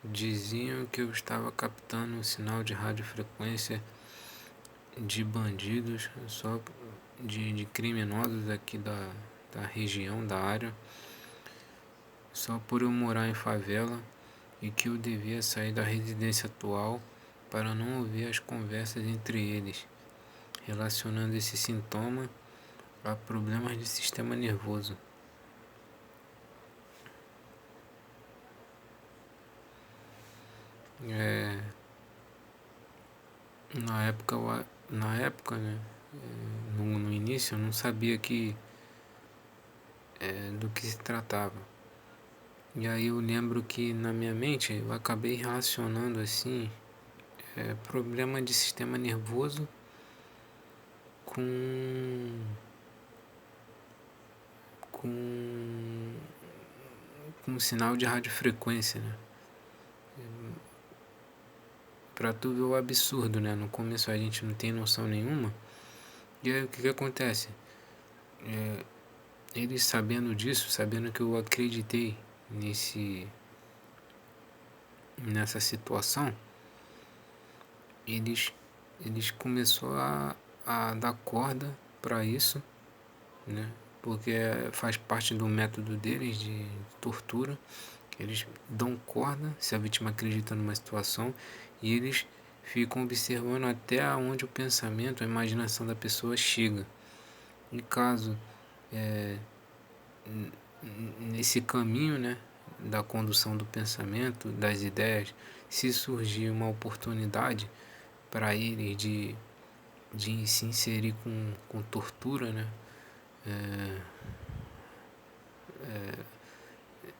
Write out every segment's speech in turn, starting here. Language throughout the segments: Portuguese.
Diziam que eu estava captando um sinal de radiofrequência de bandidos, só de criminosos aqui da região, da área, só por eu morar em favela, e que eu devia sair da residência atual para não ouvir as conversas entre eles, relacionando esse sintoma a problemas de sistema nervoso. Na época, né, no início, eu não sabia do que se tratava. E aí eu lembro que na minha mente eu acabei relacionando assim problema de sistema nervoso com com com sinal de radiofrequência, né? Pra tu ver o absurdo, né? No começo a gente não tem noção nenhuma. E aí o que acontece? Eles sabendo disso, sabendo que eu acreditei nessa situação, eles, eles começaram a dar corda para isso, né? Porque faz parte do método deles de tortura. Eles dão corda se a vítima acredita numa situação e eles ficam observando até onde o pensamento, a imaginação da pessoa chega. E caso nesse caminho, né, da condução do pensamento, das ideias, se surgir uma oportunidade para eles de se inserir com tortura, né,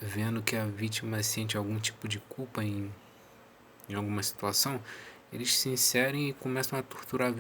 vendo que a vítima sente algum tipo de culpa em alguma situação, eles se inserem e começam a torturar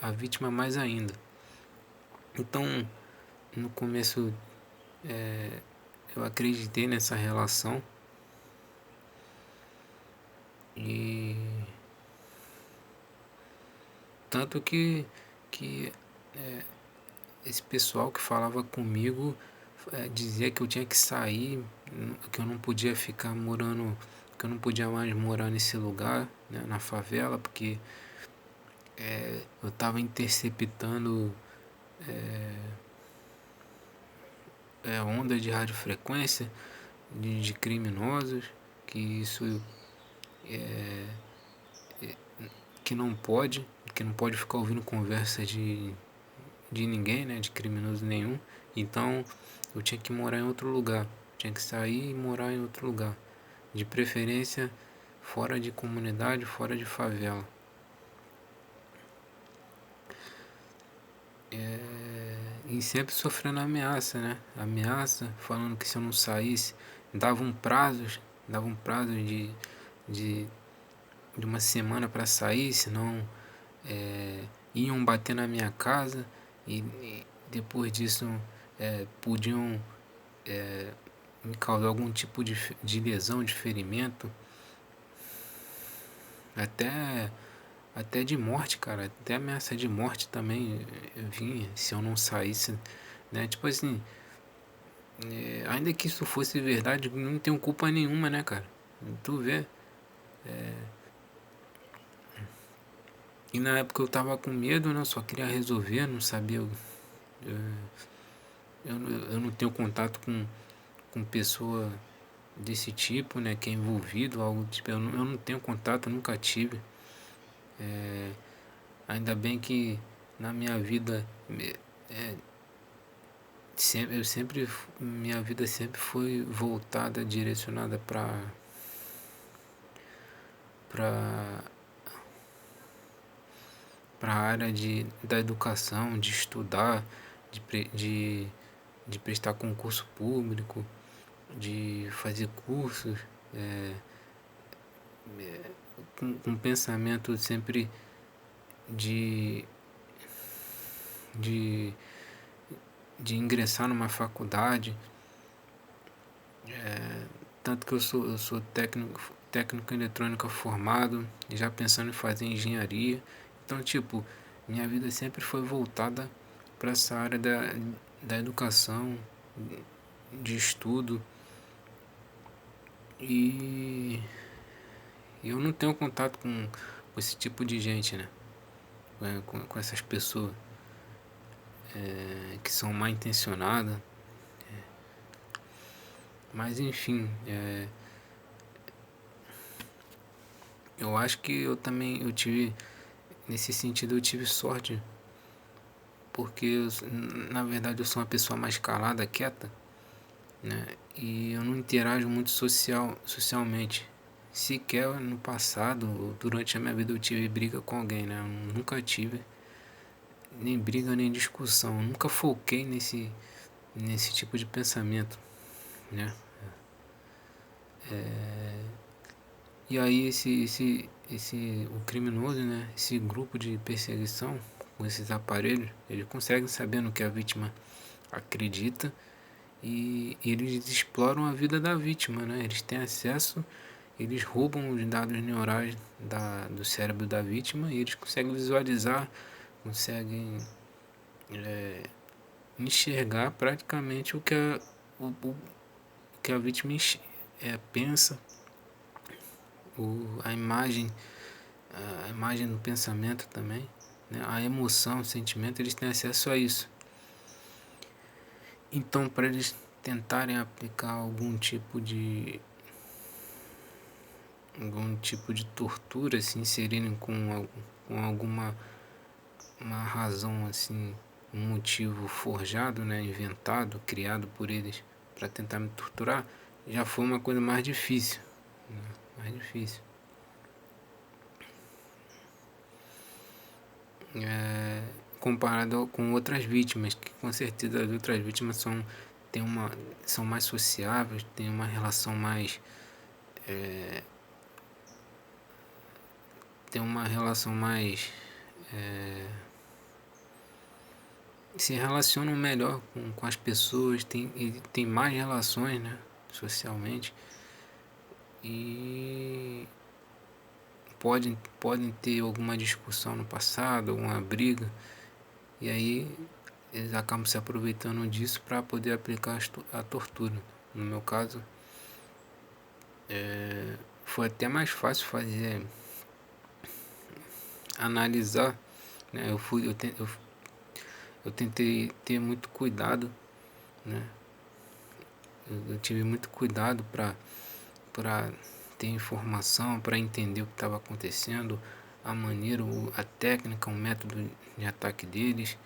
a vítima mais ainda. Então, no começo, eu acreditei nessa relação e tanto que esse pessoal que falava comigo dizia que eu tinha que sair, que eu não podia ficar morando, que eu não podia mais morar nesse lugar, né, na favela, porque eu estava interceptando ondas de radiofrequência de criminosos, que isso que não pode ficar ouvindo conversa de ninguém, né, de criminoso nenhum. Então eu tinha que morar em outro lugar, tinha que sair e morar em outro lugar, de preferência fora de comunidade, fora de favela. E sempre sofrendo ameaça, né? Ameaça, falando que se eu não saísse, dava um prazo de, de uma semana para sair, senão iam bater na minha casa e depois disso podiam me causar algum tipo de lesão, de ferimento, até, até de morte, cara, até ameaça de morte também vinha se eu não saísse, né? Tipo assim, ainda que isso fosse verdade, não tenho culpa nenhuma, né, cara? Tu vê. E na época eu tava com medo, né? Só queria resolver, não sabia. Eu não tenho contato com pessoa desse tipo, né? Que é envolvido, algo tipo. Eu não tenho contato, nunca tive. Ainda bem que na minha vida minha vida sempre foi voltada, direcionada para a área da educação, de estudar, de, de prestar concurso público, de fazer cursos, com um pensamento sempre de, de, de ingressar numa faculdade. Tanto que eu sou técnico em eletrônica formado, já pensando em fazer engenharia. Então, tipo, minha vida sempre foi voltada para essa área da educação, de estudo. E eu não tenho contato com esse tipo de gente, né? Com essas pessoas que são mal intencionadas. Mas enfim, eu acho que eu tive, nesse sentido eu tive sorte, porque na verdade eu sou uma pessoa mais calada, quieta, né? E eu não interajo muito socialmente. Sequer no passado, ou durante a minha vida eu tive briga com alguém, né? Eu nunca tive nem briga nem discussão. Eu nunca foquei nesse tipo de pensamento, né? E aí o criminoso, né? Esse grupo de perseguição com esses aparelhos, eles conseguem saber no que a vítima acredita e eles exploram a vida da vítima, né? Eles têm acesso, eles roubam os dados neurais do cérebro da vítima e eles conseguem visualizar, conseguem enxergar praticamente o que a vítima pensa, a imagem do pensamento também, né? A emoção, o sentimento, eles têm acesso a isso. Então, para eles tentarem aplicar algum tipo de tortura, se inserirem com alguma uma razão assim, um motivo forjado, né, inventado, criado por eles para tentar me torturar, já foi uma coisa mais difícil, né? Mais difícil. Comparado com outras vítimas, que com certeza as outras vítimas são mais sociáveis, têm uma relação mais tem uma relação mais se relacionam melhor com as pessoas, tem mais relações, né, socialmente, e podem ter alguma discussão no passado, alguma briga, e aí eles acabam se aproveitando disso para poder aplicar a tortura. No meu caso, foi até mais fácil analisar, né? Eu tentei ter muito cuidado, né? Eu tive muito cuidado para ter informação, para entender o que estava acontecendo, a maneira, a técnica, o método de ataque deles.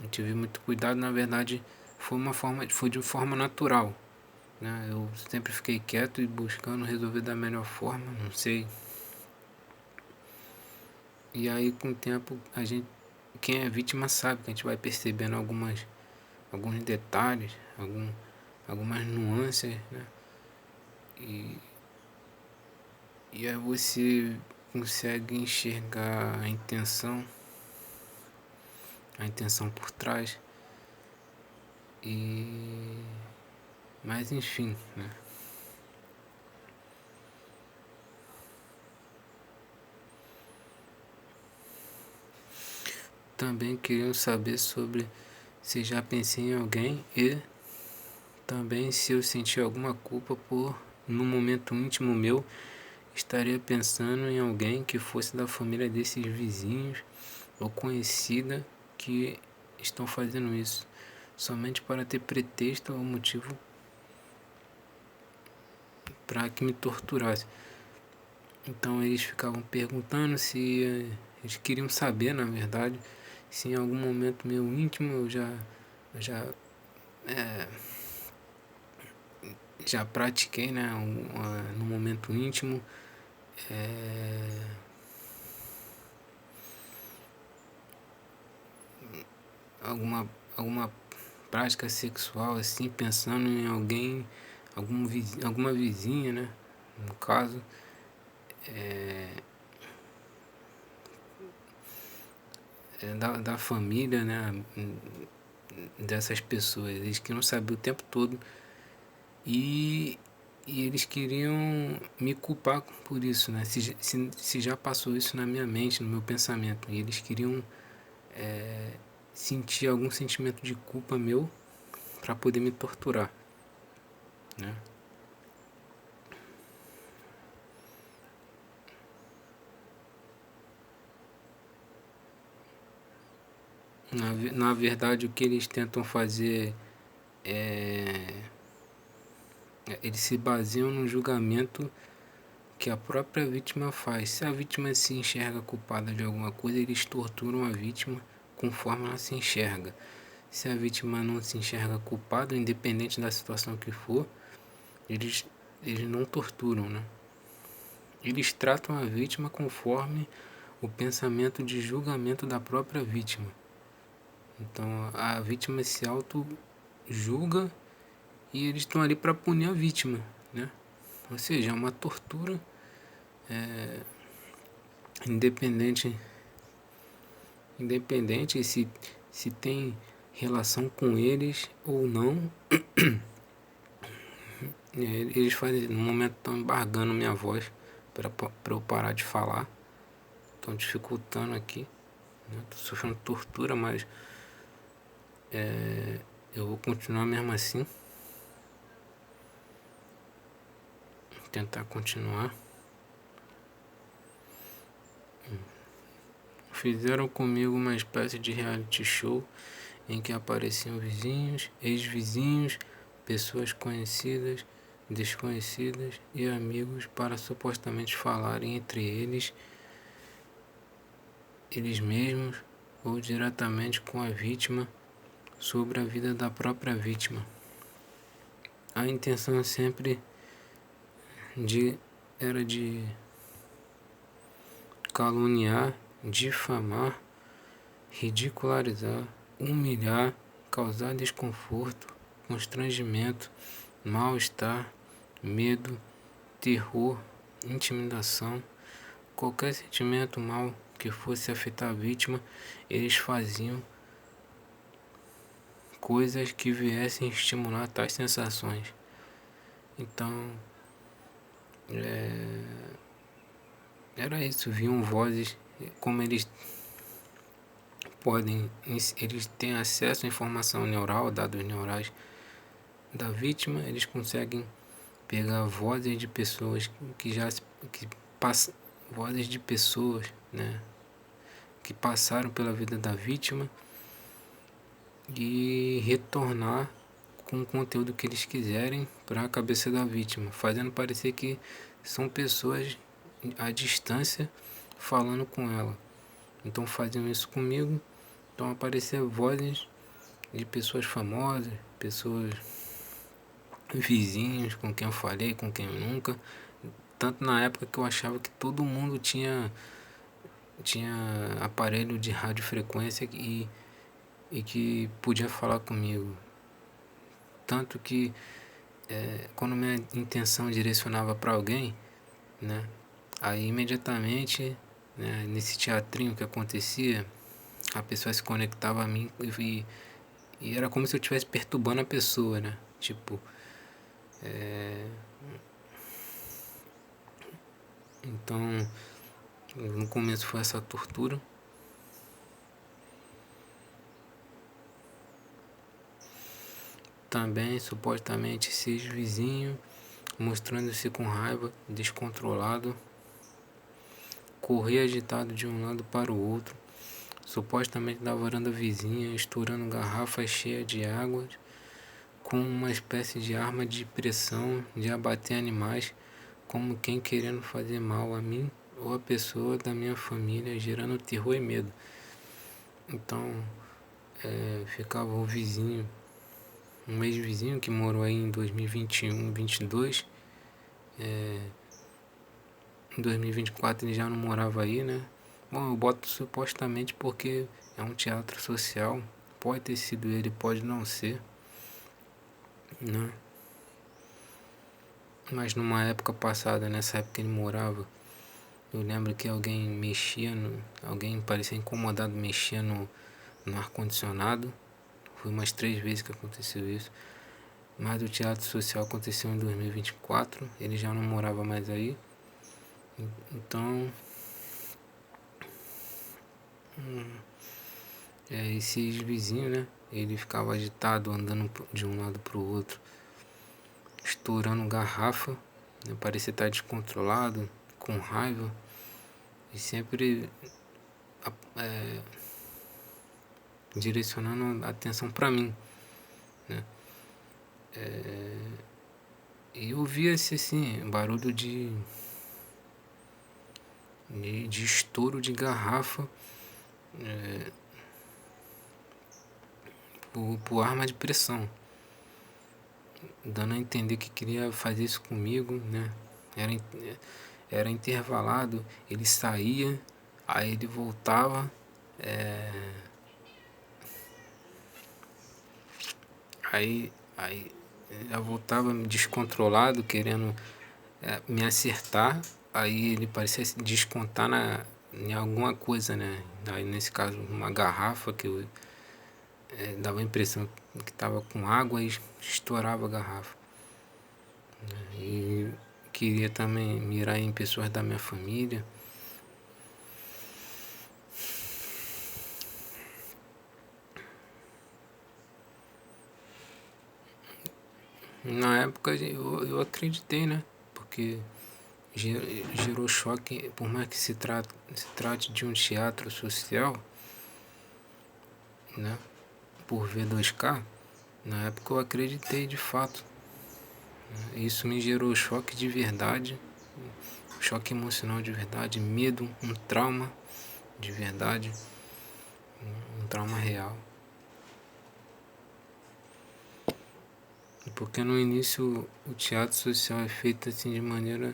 Eu tive muito cuidado, na verdade, foi de forma natural, né? Eu sempre fiquei quieto e buscando resolver da melhor forma, não sei. E aí com o tempo quem é vítima sabe que a gente vai percebendo alguns detalhes, algumas nuances, né? E, e aí você consegue enxergar a intenção por trás. Mas enfim, né? Também queria saber sobre se já pensei em alguém e também se eu senti alguma culpa no momento íntimo meu, estaria pensando em alguém que fosse da família desses vizinhos ou conhecida que estão fazendo isso, somente para ter pretexto ou motivo para que me torturasse. Então eles ficavam perguntando se eles queriam saber, na verdade, se em algum momento meu íntimo eu já pratiquei, né, no momento íntimo, alguma prática sexual assim, pensando em alguém, alguma vizinha, né, no caso, da família, né, dessas pessoas. Eles queriam saber o tempo todo e, e eles queriam me culpar por isso, né? Se já passou isso na minha mente, no meu pensamento, e eles queriam sentir algum sentimento de culpa meu para poder me torturar, né? Na verdade, o que eles tentam fazer eles se baseiam no julgamento que a própria vítima faz. Se a vítima se enxerga culpada de alguma coisa, eles torturam a vítima conforme ela se enxerga. Se a vítima não se enxerga culpada, independente da situação que for, eles não torturam, né? Eles tratam a vítima conforme o pensamento de julgamento da própria vítima. Então a vítima se auto-julga e eles estão ali para punir a vítima, né? Ou seja, é uma tortura independente se tem relação com eles ou não. Eles fazem, no momento estão embargando minha voz para eu parar de falar, estão dificultando aqui, né? Tô sofrendo tortura, mas eu vou continuar mesmo assim, tentar continuar. Fizeram comigo uma espécie de reality show em que apareciam vizinhos, ex-vizinhos, pessoas conhecidas, desconhecidas e amigos para supostamente falarem entre eles mesmos ou diretamente com a vítima sobre a vida da própria vítima. A intenção sempre era de caluniar, difamar, ridicularizar, humilhar, causar desconforto, constrangimento, mal-estar, medo, terror, intimidação, qualquer sentimento mal que fosse afetar a vítima, eles faziam coisas que viessem estimular tais sensações. Então, era isso, viam vozes, como eles têm acesso à informação neural, dados neurais da vítima, eles conseguem pegar vozes de pessoas vozes de pessoas, né, que passaram pela vida da vítima e retornar com o conteúdo que eles quiserem para a cabeça da vítima, fazendo parecer que são pessoas à distância falando com ela. Então faziam isso comigo, então apareciam vozes de pessoas famosas, pessoas vizinhos com quem eu falei, com quem eu nunca. Tanto na época que eu achava que todo mundo tinha aparelho de radiofrequência e que podia falar comigo. Tanto que quando minha intenção direcionava para alguém, né, aí imediatamente, né, nesse teatrinho que acontecia, a pessoa se conectava a mim e era como se eu estivesse perturbando a pessoa, né? Tipo, então no começo foi essa tortura. Também supostamente esse vizinho mostrando-se com raiva, descontrolado, corria agitado de um lado para o outro, supostamente da varanda vizinha, estourando garrafas cheias de água, com uma espécie de arma de pressão de abater animais, como quem querendo fazer mal a mim ou a pessoa da minha família, gerando terror e medo. Então, ficava o vizinho, um ex-vizinho que morou aí em 2021, 22. Em 2024 ele já não morava aí, né? Bom, eu boto supostamente porque é um teatro social. Pode ter sido ele, pode não ser, né? Mas numa época passada, nessa época que ele morava, eu lembro que alguém parecia incomodado, mexia no ar-condicionado. Foi umas 3 vezes que aconteceu isso. Mas o teatro social aconteceu em 2024, ele já não morava mais aí. Então, esse ex-vizinho, né? Ele ficava agitado, andando de um lado para o outro, estourando garrafa, né? Parecia estar descontrolado, com raiva. E sempre direcionando a atenção para mim, né? E eu via esse assim, barulho de estouro de garrafa por arma de pressão, dando a entender que queria fazer isso comigo, né? Era intervalado, ele saía, aí ele voltava, aí já voltava descontrolado, querendo me acertar, aí ele parecia se descontar em alguma coisa, né? Aí nesse caso uma garrafa que eu dava a impressão que estava com água e estourava a garrafa. E queria também mirar em pessoas da minha família. Na época eu acreditei, né? Porque gerou choque, por mais que se trate de um teatro social, né? Por V2K, na época eu acreditei de fato. Isso me gerou choque de verdade, choque emocional de verdade, medo, um trauma de verdade, um trauma real. Porque no início o teatro social é feito assim de maneira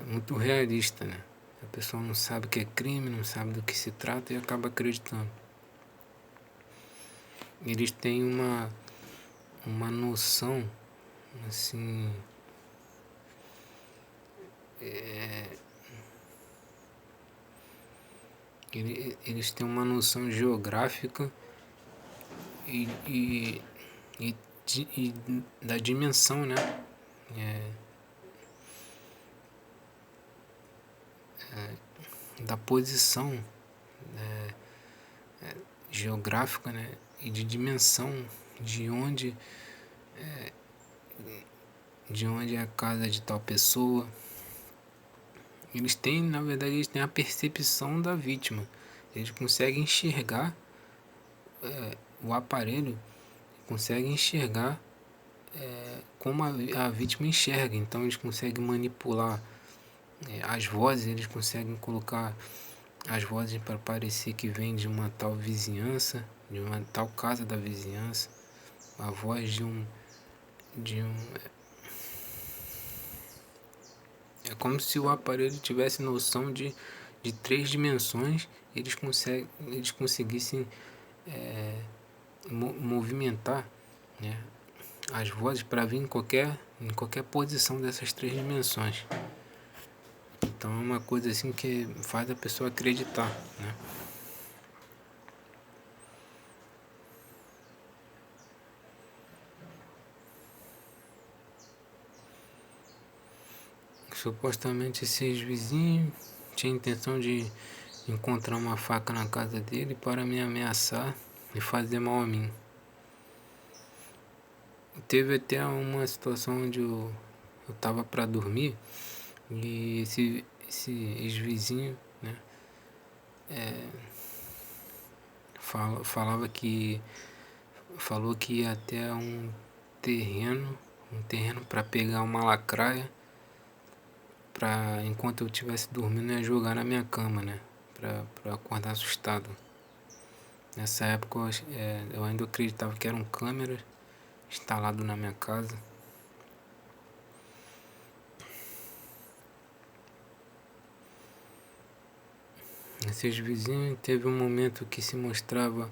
muito realista, né? A pessoa não sabe o que é crime, não sabe do que se trata e acaba acreditando. Eles têm uma noção, assim, eles têm uma noção geográfica e, e da dimensão, né? Da posição geográfica, né? E de dimensão de onde é a casa de tal pessoa. Eles têm, na verdade, eles têm a percepção da vítima. Eles conseguem enxergar o aparelho, conseguem enxergar como a vítima enxerga. Então eles conseguem manipular as vozes, eles conseguem colocar as vozes para parecer que vem de uma tal vizinhança, de uma tal casa da vizinhança, a voz de um é como se o aparelho tivesse noção de três dimensões, eles conseguissem movimentar, né, as vozes para vir em qualquer posição dessas três dimensões. Então é uma coisa assim que faz a pessoa acreditar, né? Supostamente esses vizinhos tinham a intenção de encontrar uma faca na casa dele para me ameaçar e fazer mal a mim. Teve até uma situação onde eu estava para dormir e esse ex-vizinho, né, falava que falou que ia até um terreno para pegar uma lacraia para enquanto eu estivesse dormindo ia jogar na minha cama, né, para acordar assustado. Nessa época eu ainda acreditava que eram câmeras instalado na minha casa. Esses vizinhos teve um momento que se mostrava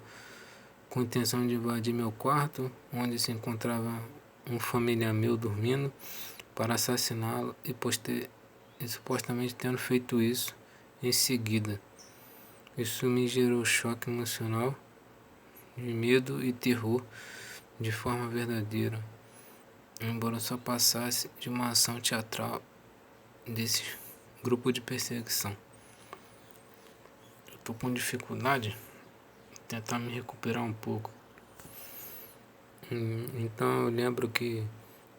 com intenção de invadir meu quarto, onde se encontrava um familiar meu dormindo, para assassiná-lo e supostamente tendo feito isso em seguida. Isso me gerou choque emocional, de medo e terror de forma verdadeira, embora só passasse de uma ação teatral desse grupo de perseguição. Eu tô com dificuldade de tentar me recuperar um pouco. Então eu lembro que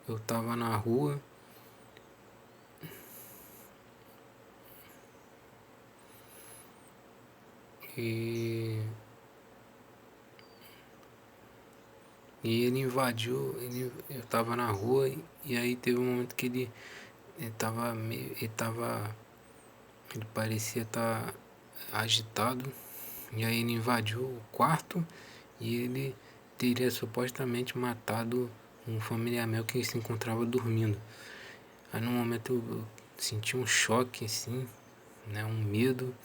eu tava na rua e E ele invadiu, eu tava na rua e aí teve um momento que ele tava meio, ele parecia estar agitado. E aí ele invadiu o quarto e ele teria supostamente matado um familiar meu que se encontrava dormindo. Aí no momento eu senti um choque assim, né, um medo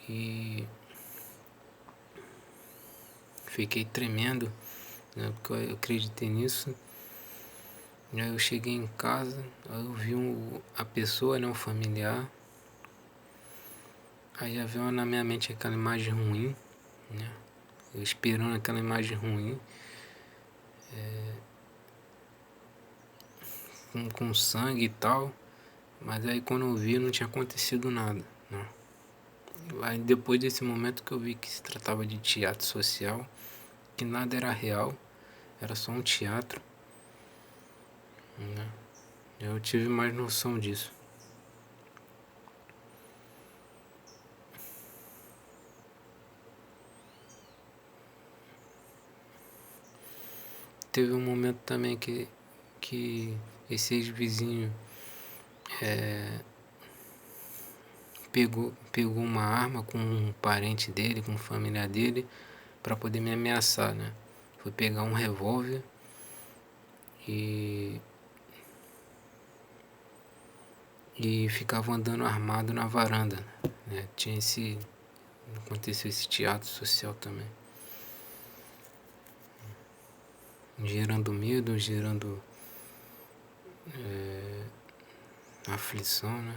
e fiquei tremendo, né, porque eu acreditei nisso. E aí eu cheguei em casa, aí eu vi a pessoa, né, um familiar. Aí já veio na minha mente aquela imagem ruim, né? Eu esperando aquela imagem ruim, com sangue e tal. Mas aí quando eu vi não tinha acontecido nada, né? Aí depois desse momento que eu vi que se tratava de teatro social, que nada era real, era só um teatro, né? Eu tive mais noção disso. Teve um momento também que esse ex-vizinho pegou uma arma com um parente dele, com um familiar dele, para poder me ameaçar, né? Foi pegar um revólver e, e ficava andando armado na varanda, né? Aconteceu esse teatro social também. Gerando medo, gerando aflição, né?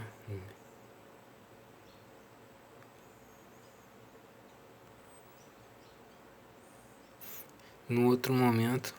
No outro momento,